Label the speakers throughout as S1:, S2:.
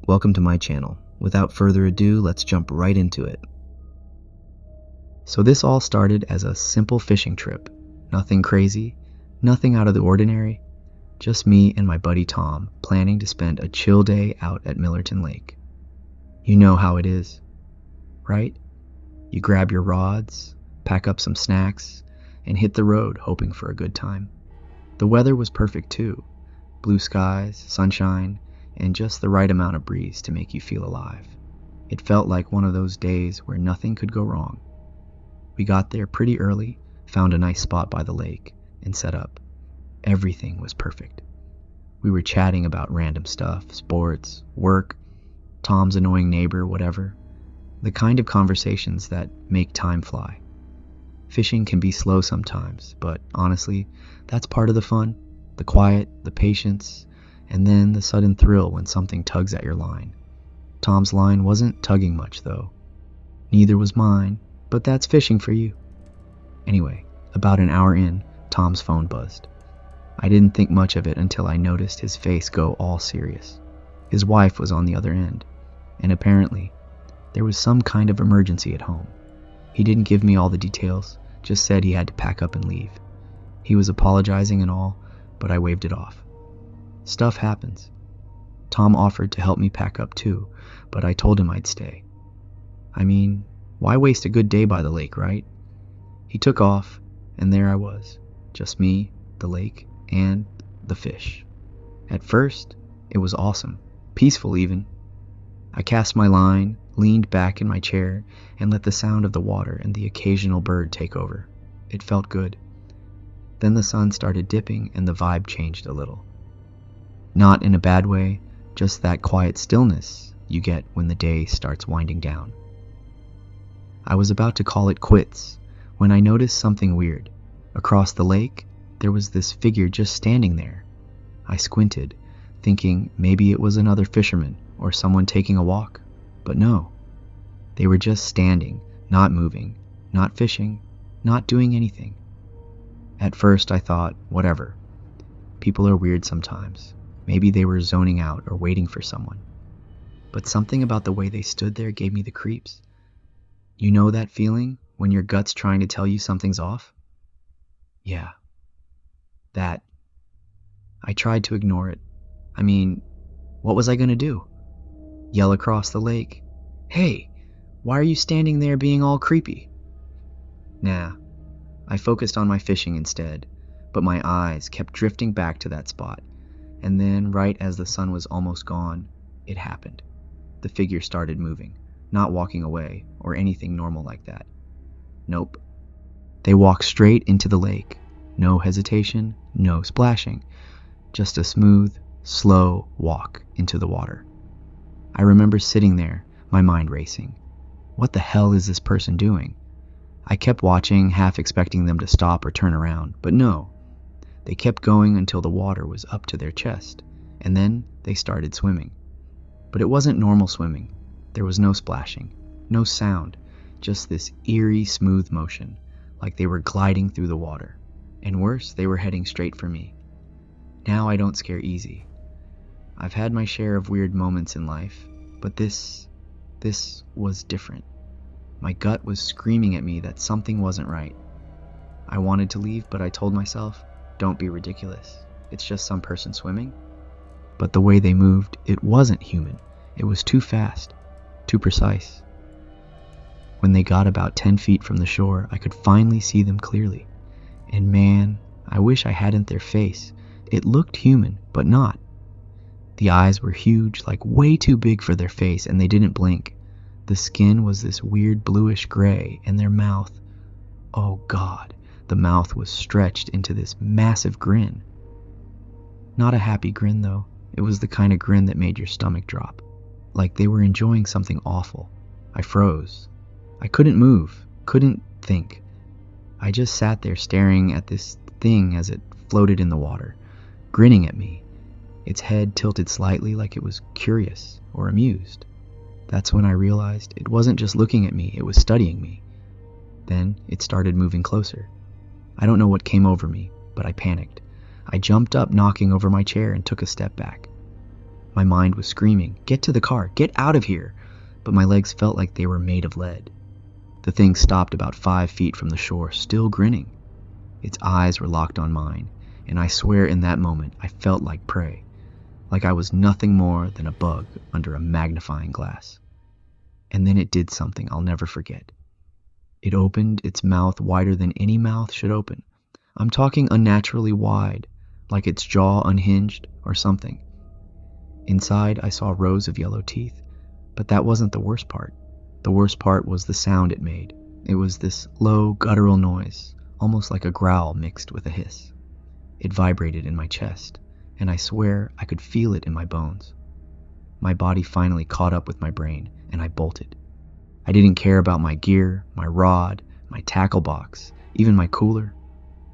S1: Welcome to my channel. Without further ado, let's jump right into it. So this all started as a simple fishing trip. Nothing crazy, nothing out of the ordinary, just me and my buddy Tom planning to spend a chill day out at Millerton Lake. You know how it is, right? You grab your rods, pack up some snacks, and hit the road hoping for a good time. The weather was perfect too. Blue skies, sunshine, and just the right amount of breeze to make you feel alive. It felt like one of those days where nothing could go wrong. We got there pretty early, found a nice spot by the lake, and set up. Everything was perfect. We were chatting about random stuff, sports, work, Tom's annoying neighbor, whatever. The kind of conversations that make time fly. Fishing can be slow sometimes, but honestly, that's part of the fun. The quiet, the patience, and then the sudden thrill when something tugs at your line. Tom's line wasn't tugging much though. Neither was mine, but that's fishing for you. Anyway, about an hour in, Tom's phone buzzed. I didn't think much of it until I noticed his face go all serious. His wife was on the other end, and apparently, there was some kind of emergency at home. He didn't give me all the details, just said he had to pack up and leave. He was apologizing and all, but I waved it off. Stuff happens. Tom offered to help me pack up too, but I told him I'd stay. I mean, why waste a good day by the lake, right? He took off, and there I was. Just me, the lake, and the fish. At first, it was awesome. Peaceful even. I cast my line, leaned back in my chair, and let the sound of the water and the occasional bird take over. It felt good. Then the sun started dipping and the vibe changed a little. Not in a bad way, just that quiet stillness you get when the day starts winding down. I was about to call it quits when I noticed something weird. Across the lake, there was this figure just standing there. I squinted, thinking maybe it was another fisherman or someone taking a walk, but no. They were just standing, not moving, not fishing, not doing anything. At first I thought, whatever. People are weird sometimes. Maybe they were zoning out or waiting for someone. But something about the way they stood there gave me the creeps. You know that feeling when your gut's trying to tell you something's off? Yeah. That. I tried to ignore it. I mean, what was I gonna do? Yell across the lake, "Hey, why are you standing there being all creepy?" Nah. I focused on my fishing instead, but my eyes kept drifting back to that spot. And then, right as the sun was almost gone, it happened. The figure started moving, not walking away or anything normal like that. Nope. They walked straight into the lake. No hesitation, no splashing. Just a smooth, slow walk into the water. I remember sitting there, my mind racing. What the hell is this person doing? I kept watching, half expecting them to stop or turn around, but no. They kept going until the water was up to their chest, and then they started swimming. But it wasn't normal swimming. There was no splashing, no sound, just this eerie, smooth motion, like they were gliding through the water. And worse, they were heading straight for me. Now I don't scare easy. I've had my share of weird moments in life, but this was different. My gut was screaming at me that something wasn't right. I wanted to leave, but I told myself, don't be ridiculous. It's just some person swimming. But the way they moved, it wasn't human. It was too fast, too precise. When they got about 10 feet from the shore, I could finally see them clearly. And man, I wish I hadn't their face. It looked human, but not. The eyes were huge, like way too big for their face, and they didn't blink. The skin was this weird bluish gray, and their mouth, oh God, the mouth was stretched into this massive grin. Not a happy grin though. It was the kind of grin that made your stomach drop. Like they were enjoying something awful. I froze. I couldn't move, couldn't think. I just sat there staring at this thing as it floated in the water, grinning at me. Its head tilted slightly like it was curious or amused. That's when I realized it wasn't just looking at me, it was studying me. Then it started moving closer. I don't know what came over me, but I panicked. I jumped up, knocking over my chair, and took a step back. My mind was screaming, "Get to the car, get out of here!" But my legs felt like they were made of lead. The thing stopped about 5 feet from the shore, still grinning. Its eyes were locked on mine, and I swear in that moment I felt like prey, like I was nothing more than a bug under a magnifying glass. And then it did something I'll never forget. It opened its mouth wider than any mouth should open. I'm talking unnaturally wide, like its jaw unhinged or something. Inside, I saw rows of yellow teeth, but that wasn't the worst part. The worst part was the sound it made. It was this low, guttural noise, almost like a growl mixed with a hiss. It vibrated in my chest, and I swear I could feel it in my bones. My body finally caught up with my brain, and I bolted. I didn't care about my gear, my rod, my tackle box, even my cooler.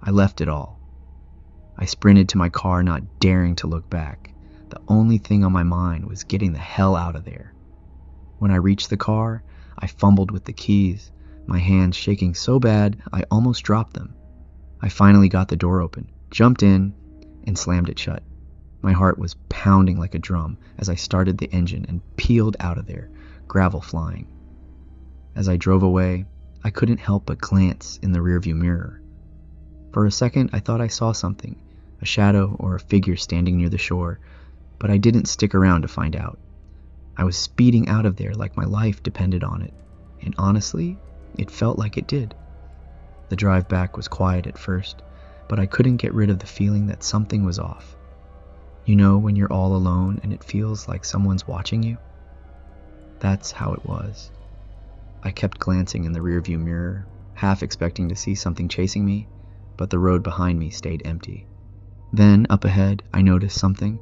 S1: I left it all. I sprinted to my car, not daring to look back. The only thing on my mind was getting the hell out of there. When I reached the car, I fumbled with the keys, my hands shaking so bad I almost dropped them. I finally got the door open, jumped in, and slammed it shut. My heart was pounding like a drum as I started the engine and peeled out of there, gravel flying. As I drove away, I couldn't help but glance in the rearview mirror. For a second, I thought I saw something, a shadow or a figure standing near the shore, but I didn't stick around to find out. I was speeding out of there like my life depended on it, and honestly, it felt like it did. The drive back was quiet at first, but I couldn't get rid of the feeling that something was off. You know when you're all alone and it feels like someone's watching you? That's how it was. I kept glancing in the rearview mirror, half expecting to see something chasing me, but the road behind me stayed empty. Then, up ahead, I noticed something.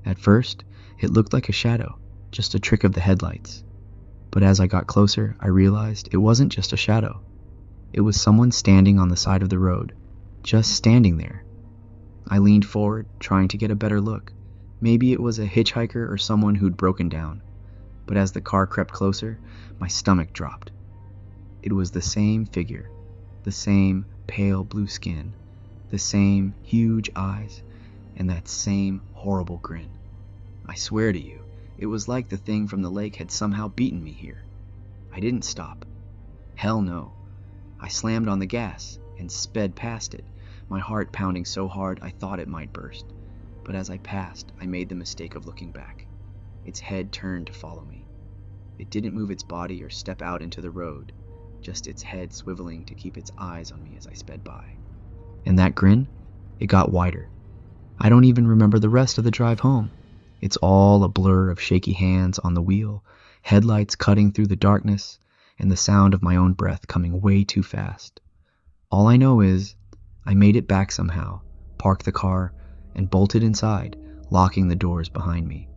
S1: At first, it looked like a shadow, just a trick of the headlights. But as I got closer, I realized it wasn't just a shadow. It was someone standing on the side of the road, just standing there. I leaned forward, trying to get a better look. Maybe it was a hitchhiker or someone who'd broken down. But as the car crept closer, my stomach dropped. It was the same figure, the same pale blue skin, the same huge eyes, and that same horrible grin. I swear to you, it was like the thing from the lake had somehow beaten me here. I didn't stop. Hell no. I slammed on the gas and sped past it, my heart pounding so hard I thought it might burst. But as I passed, I made the mistake of looking back. Its head turned to follow me. It didn't move its body or step out into the road, just its head swiveling to keep its eyes on me as I sped by. And that grin, it got wider. I don't even remember the rest of the drive home. It's all a blur of shaky hands on the wheel, headlights cutting through the darkness, and the sound of my own breath coming way too fast. All I know is I made it back somehow, parked the car, and bolted inside, locking the doors behind me.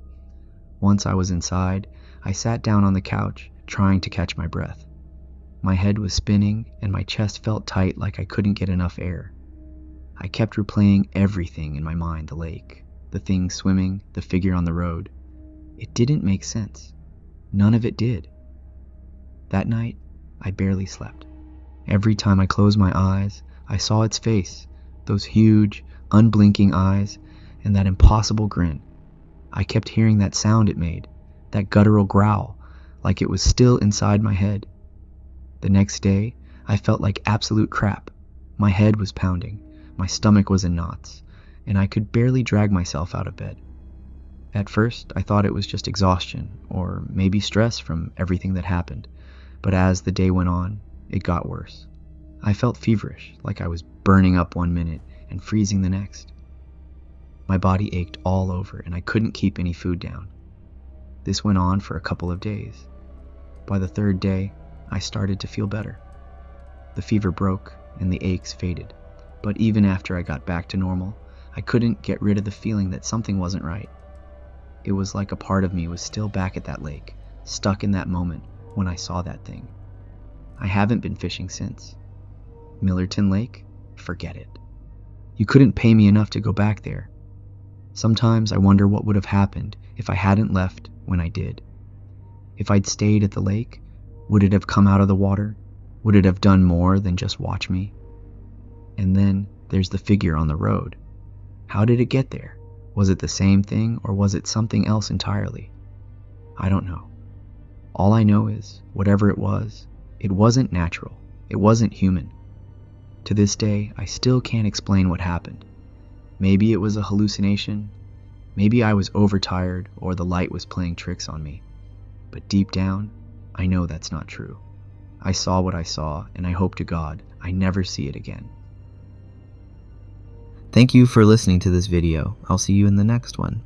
S1: Once I was inside, I sat down on the couch, trying to catch my breath. My head was spinning, and my chest felt tight like I couldn't get enough air. I kept replaying everything in my mind: the lake, the thing swimming, the figure on the road. It didn't make sense. None of it did. That night, I barely slept. Every time I closed my eyes, I saw its face, those huge, unblinking eyes, and that impossible grin. I kept hearing that sound it made, that guttural growl, like it was still inside my head. The next day, I felt like absolute crap. My head was pounding, my stomach was in knots, and I could barely drag myself out of bed. At first, I thought it was just exhaustion, or maybe stress from everything that happened, but as the day went on, it got worse. I felt feverish, like I was burning up one minute and freezing the next. My body ached all over, and I couldn't keep any food down. This went on for a couple of days. By the third day, I started to feel better. The fever broke, and the aches faded. But even after I got back to normal, I couldn't get rid of the feeling that something wasn't right. It was like a part of me was still back at that lake, stuck in that moment when I saw that thing. I haven't been fishing since. Millerton Lake? Forget it. You couldn't pay me enough to go back there. Sometimes I wonder what would have happened if I hadn't left when I did. If I'd stayed at the lake, would it have come out of the water? Would it have done more than just watch me? And then there's the figure on the road. How did it get there? Was it the same thing, or was it something else entirely? I don't know. All I know is, whatever it wasn't natural. It wasn't human. To this day, I still can't explain what happened. Maybe it was a hallucination. Maybe I was overtired, or the light was playing tricks on me. But deep down, I know that's not true. I saw what I saw, and I hope to God I never see it again. Thank you for listening to this video. I'll see you in the next one.